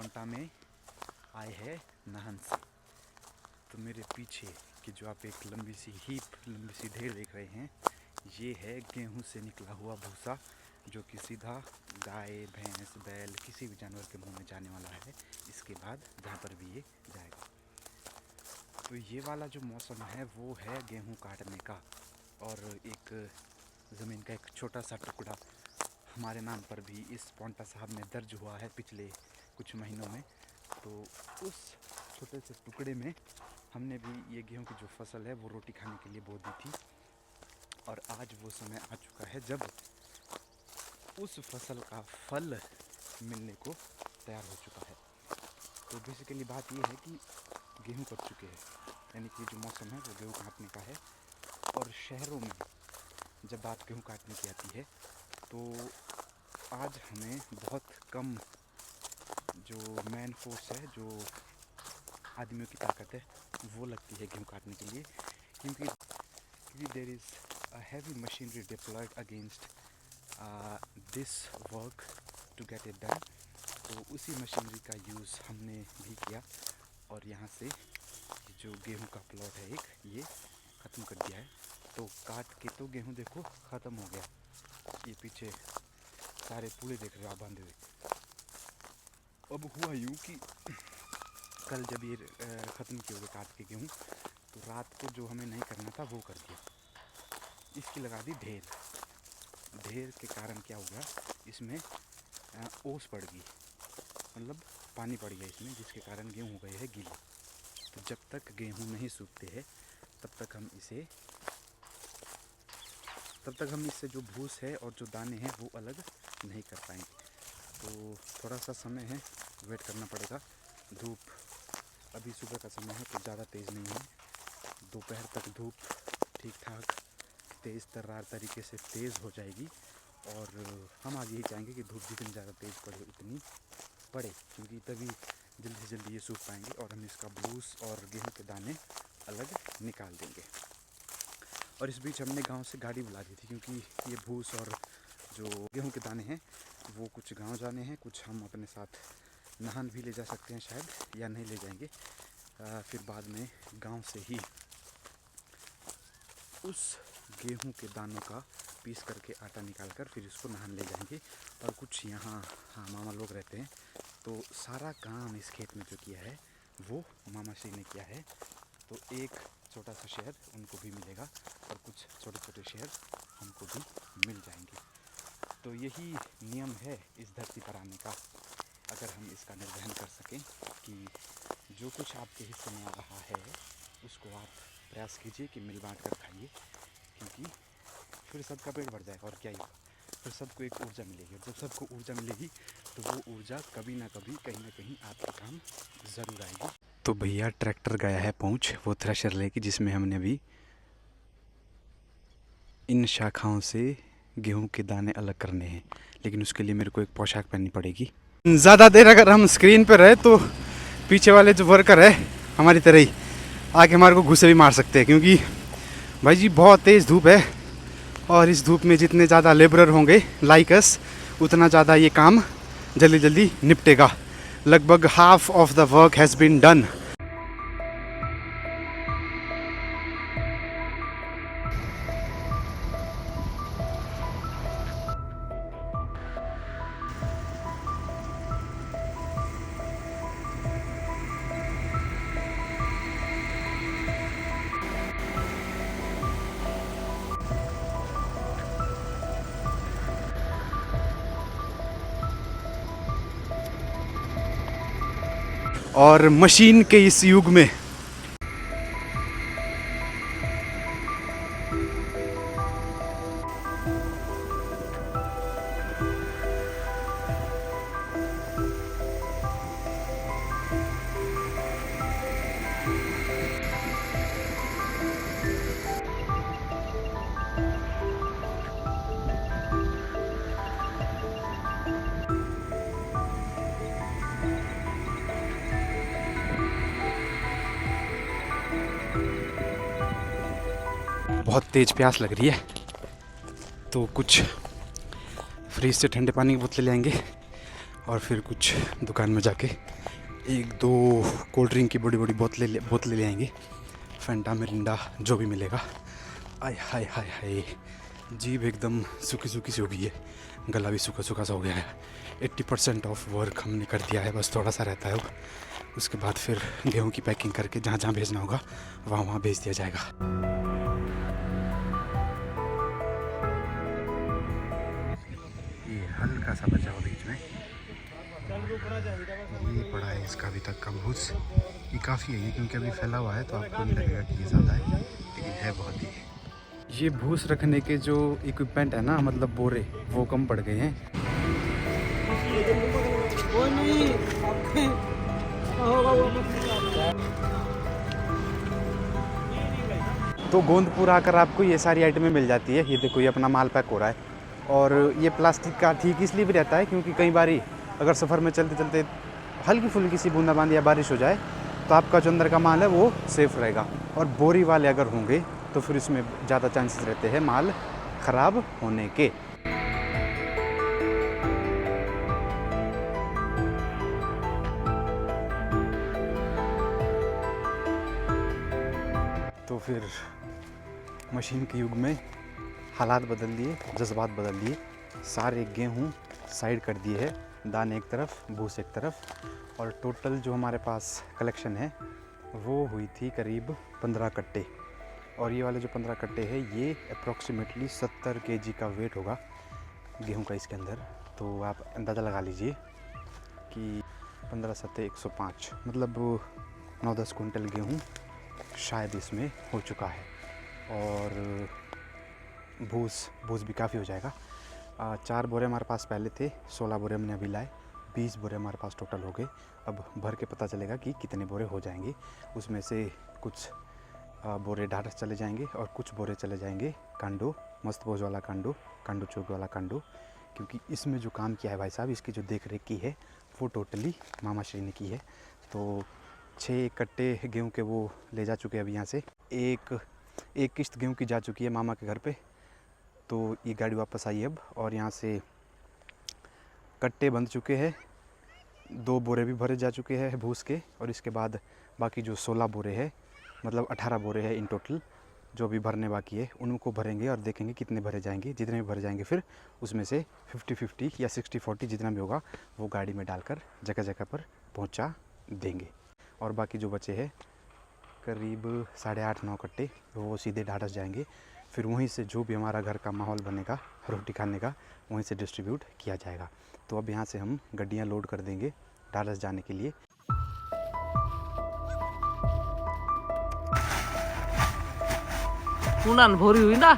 पोंटा में आए हैं नाहन से। तो मेरे पीछे कि जो आप एक लंबी सी ढेर देख रहे हैं, ये है गेहूं से निकला हुआ भूसा, जो कि सीधा गाय भैंस बैल किसी भी जानवर के मुंह में जाने वाला है इसके बाद, जहाँ पर भी ये जाएगा। तो ये वाला जो मौसम है वो है गेहूं काटने का, और एक ज़मीन का एक छोटा सा टुकड़ा हमारे नाम पर भी इस पोंटा साहब में दर्ज हुआ है पिछले कुछ महीनों में। तो उस छोटे से टुकड़े में हमने भी ये गेहूं की जो फसल है वो रोटी खाने के लिए बो दी थी, और आज वो समय आ चुका है जब उस फसल का फल मिलने को तैयार हो चुका है। तो बेसिकली बात ये है कि गेहूं कट चुके हैं, यानी कि जो मौसम है वो गेहूं काटने का है। और शहरों में जब बात गेहूं काटने की आती है तो आज हमें बहुत कम जो मैन फोर्स है, जो आदमियों की ताकत है, वो लगती है गेहूं काटने के लिए, क्योंकि there is a heavy machinery deployed against this work to get it done. तो उसी मशीनरी का यूज़ हमने भी किया, और यहाँ से जो गेहूं का प्लॉट है एक, ये ख़त्म कर दिया है। तो काट के तो गेहूं देखो ख़त्म हो गया, ये पीछे सारे पूरे देख रहे हो आप बांधे हुए। अब हुआ यूँ कि कल जब ये ख़त्म किए हुए काट के गेहूँ, तो रात को जो हमें नहीं करना था वो कर दिया, इसकी लगा दी ढेर। ढेर के कारण क्या हुआ, इसमें ओस पड़ गई, मतलब पानी पड़ गया इसमें, जिसके कारण गेहूँ हो गए हैं गीले। तो जब तक गेहूँ नहीं सूखते हैं तब तक हम इससे जो भूस है और जो दाने हैं वो अलग नहीं कर पाएंगे। तो थोड़ा सा समय है, वेट करना पड़ेगा। धूप अभी सुबह का समय है तो ज़्यादा तेज़ नहीं है, दोपहर तक धूप ठीक ठाक तेज़ तर्रार तरीके से तेज़ हो जाएगी। और हम आगे ही चाहेंगे कि धूप जितनी ज़्यादा तेज़ पड़े उतनी पड़े, क्योंकि तभी जल्दी से जल्दी ये सूख पाएंगे और हम इसका भूस और गेहूं के दाने अलग निकाल देंगे। और इस बीच हमने गांव से गाड़ी बुला दी थी, क्योंकि ये भूस और जो गेहूं के दाने हैं वो कुछ गांव जाने हैं, कुछ हम अपने साथ नाहन भी ले जा सकते हैं शायद, या नहीं ले जाएंगे। फिर बाद में गांव से ही उस गेहूं के दानों का पीस करके आटा निकाल कर फिर इसको नाहन ले जाएंगे। और कुछ यहाँ मामा लोग रहते हैं, तो सारा काम इस खेत में जो किया है वो मामा श्री ने किया है। तो एक छोटा सा शेयर उनको भी मिलेगा और कुछ छोटे छोटे शेयर हमको भी मिल जाएंगे। तो यही नियम है इस धरती पर आने का, अगर हम इसका निर्वहन कर सकें कि जो कुछ आपके हिस्से में आ रहा है उसको आप प्रयास कीजिए कि मिल बांट कर खाइए, क्योंकि फिर सबका पेट भर जाएगा। और क्या ही, फिर सबको एक ऊर्जा मिलेगी, और जब सबको ऊर्जा मिलेगी तो वो ऊर्जा कभी ना कहीं आपके काम ज़रूर आएगी। तो भैया ट्रैक्टर गया है पहुँच, वो थ्रेशर लेके, जिसमें हमने अभी इन शाखाओं से गेहूं के दाने अलग करने हैं, लेकिन उसके लिए मेरे को एक पोशाक पहननी पड़ेगी। ज़्यादा देर अगर हम स्क्रीन पर रहे तो पीछे वाले जो वर्कर है हमारी तरह ही आके हमारे को घुसे भी मार सकते हैं, क्योंकि भाई जी बहुत तेज़ धूप है, और इस धूप में जितने ज़्यादा लेबरर होंगे लाइक अस, उतना ज़्यादा ये काम जल्दी जल्दी निपटेगा। लगभग half of the work has been done. और मशीन के इस युग में बहुत तेज़ प्यास लग रही है, तो कुछ फ्रिज से ठंडे पानी की बोतलें लेंगे और फिर कुछ दुकान में जाके एक दो कोल्ड ड्रिंक की बड़ी बड़ी बोतलें ले आएंगे, फैंटा मिरिंडा जो भी मिलेगा। आय हाय हाय हाय, जीभ एकदम सूखी सूखी सी हो गई है, गला भी सूखा सूखा सा हो गया है। 80% ऑफ वर्क हमने कर दिया है, बस थोड़ा सा रहता है अब। उसके बाद फिर गेहूं की पैकिंग करके जहाँ जहाँ भेजना होगा वहाँ वहाँ भेज दिया जाएगा। ये हल्का सा बचा हुआ बीच में, ये पड़ा है इसका अभी तक का भूस। ये काफ़ी है ये, क्योंकि अभी फैला हुआ है तो आपको नहीं लगेगा कि ये ज़्यादा है, लेकिन है बहुत ही। ये भूस रखने के जो इक्विपमेंट है ना, मतलब बोरे, वो कम पड़ गए हैं। तो गोंदपुर आकर आपको ये सारी आइटमें मिल जाती है। ये देखो, ये अपना माल पैक हो रहा है, और ये प्लास्टिक का ठीक इसलिए भी रहता है क्योंकि कई बारी अगर सफ़र में चलते चलते हल्की फुल्की सी बूंदाबांदी या बारिश हो जाए तो आपका जो अंदर का माल है वो सेफ़ रहेगा। और बोरी वाले अगर होंगे तो फिर इसमें ज़्यादा चांसेस रहते हैं माल ख़राब होने के। तो फिर मशीन के युग में हालात बदल दिए, जज्बात बदल दिए। सारे गेहूं साइड कर दिए हैं, दाने एक तरफ, भूस एक तरफ। और टोटल जो हमारे पास कलेक्शन है वो हुई थी करीब 15 कट्टे। और ये वाले जो 15 कट्टे हैं ये अप्रॉक्सीमेटली 70 kg का वेट होगा गेहूं का इसके अंदर। तो आप अंदाज़ा लगा लीजिए कि 15 सत्ते 105, मतलब 9-10 कुंटल गेहूं शायद इसमें हो चुका है। और भूस भी काफ़ी हो जाएगा। 4 बोरे हमारे पास पहले थे, 16 बोरे हमने अभी लाए, 20 बोरे हमारे पास टोटल हो गए। अब भर के पता चलेगा कि कितने बोरे हो जाएंगे। उसमें से कुछ बोरे ढाढ़स चले जाएंगे और कुछ बोरे चले जाएंगे कांडो, मस्त भोज वाला कांडो, कांडो चौक वाला कांडो। क्योंकि इसमें जो काम किया है भाई साहब, इसकी जो देख रेख की है वो टोटली मामा श्री ने की है। तो 6 कट्टे गेहूँ के वो ले जा चुके हैं अभी यहाँ से। एक किश्त गेहूँ की जा चुकी है मामा के घर पे। तो ये गाड़ी वापस आई अब, और यहाँ से कट्टे बंध चुके हैं, 2 बोरे भी भरे जा चुके हैं भूस के। और इसके बाद बाकी जो 16 बोरे है, मतलब 18 बोरे हैं इन टोटल, जो भी भरने बाकी है उनको भरेंगे और देखेंगे कितने भरे जाएंगे। जितने भी भरे जाएंगे फिर उसमें से 50-50 या 60-40 जितना भी होगा वो गाड़ी में डालकर जगह जगह पर पहुंचा देंगे। और बाकी जो बचे हैं करीब 8.5-9 कट्टे, वो सीधे ढाढ़स जाएंगे। फिर वहीं से जो भी हमारा घर का माहौल बनेगा रोटी खाने का, वहीं से डिस्ट्रीब्यूट किया जाएगा। तो अब यहाँ से हम गड्डियाँ लोड कर देंगे ढाढ़स जाने के लिए। उन्हान भोरी हुई ना